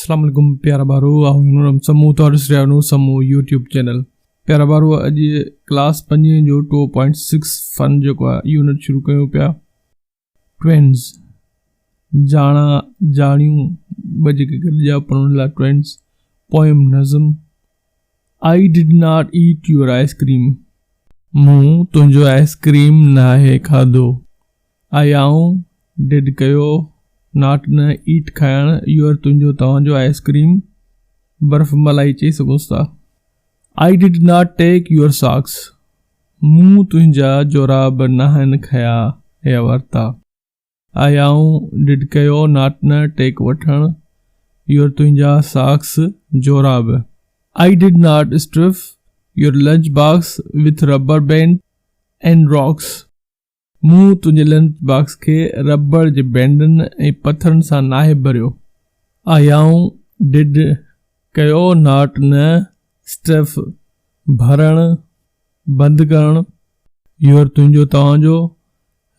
अस्सलाम वालेकुम प्यारा बारो नूर अहमद समूह तो नूर समूह यूट्यूब चैनल प्यारा बारो अज क्लास 5 जो 2.6 फन जो यूनिट शुरू कयो पिया ट्विन्स जाना जानियूं बजे के गॾिजा पढ़ण लाइ ट्विन्स पोएम नज़म आई did not eat your ice cream मूं तुंहिंजो आइसक्रीम नाहे खाधो आई आऊं डिड कयो नॉट न ईट खाइण योर तुंहिंजो तव्हांजो आइसक्रीम बर्फ़ मलाई चई सघूंसि था I did not take your socks मूं तुंहिंजा जोराब नाहनि खया या वरिता आई आऊं डिड कयो नॉट न टेक वठण योर तुंहिंजा सॉक्स जोराब I did not stuff your lunch box with rubber band and rocks मूं तुंहिंजे लंच बॉक्स खे रबड़ जे बैंडनि ऐं पथरनि सां नाहे भरियो आई आऊं डिड कयो नॉट न स्टफ भरणु बंदि करणु योर तुंहिंजो तव्हांजो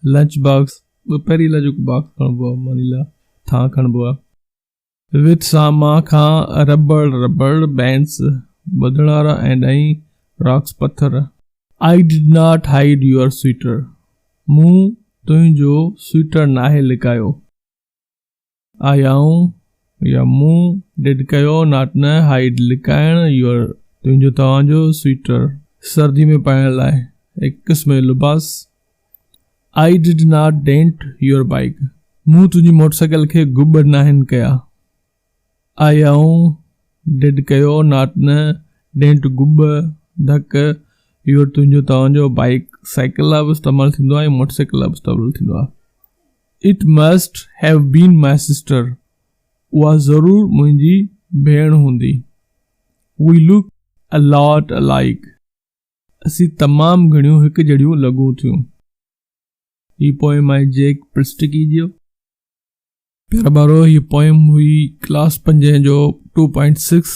लंच बॉक्स पहिरीं लाइ जेको बॉक्स खणिबो आहे मनी लाइ थां खणिबो आहे विथ सां मां खां रबड़ बैंड्स ॿधण वारा ऐं रॉक्स पथर आई did not hide your sweater मूं तुंहिंजो स्वेटर नाहे लिकायो आई आऊं या मूं डिड कयो नॉट न हाइड लिकाइण योर तुंहिंजो तव्हांजो स्वेटर सर्दी में पाइण लाइ हिकु क़िस्म जो लिबास I did not dent your bike मूं तुंहिंजी मोटरसाइकिल खे गुब नाहिनि कया आई आऊं डिड कयो नॉट न डेंट गुब धक योर तुंहिंजो तव्हांजो बाइक साइकिल लाइ बि इस्तेमालु थींदो आहे ऐं मोटरसाइकिल लाइ बि इस्तेमालु थींदो आहे it must have been my sister उहा ज़रूरु मुंहिंजी भेण हूंदी वी लुक अ लॉट अलाइक असीं तमामु घणियूं हिकु जहिड़ियूं लॻूं थियूं ही पोएम आहे जेक प्रिस्टिकी जो प्यारा ॿारो हीअ पोएम हुई क्लास 5 जो 2.6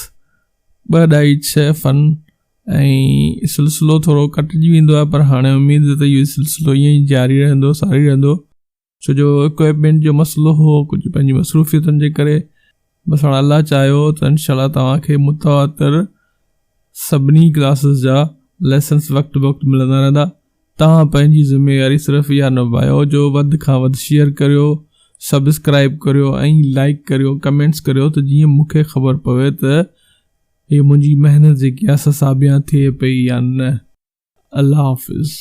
2.6 फन ऐं सिलसिलो थोरो कटिजी वेंदो आहे पर हाणे उमेद आहे त इहो सिलसिलो ईअं ई जारी रहंदो सारी रहंदो छो जो इक्विपमेंट जो मसइलो हो कुझु पंहिंजी मसरूफ़ियतुनि जे करे बसि हाणे अलाह चाहियो त इंशाल्लाह तव्हांखे मुतवातिर सभिनी क्लासिस जा लेसन्स वक़्तु मिलंदा रहंदा तव्हां पंहिंजी ज़िमेवारी सिर्फ़ु इहा निभायो जो वधि खां वधि शेयर करियो सब्सक्राइब करियो ऐं लाइक करियो कमेंट्स करियो त जीअं मूंखे ख़बर पवे त ये मुंहिंजी महिनत जेकी आहे साबिया थिए पई या न अल्लाह हाफ़िज़।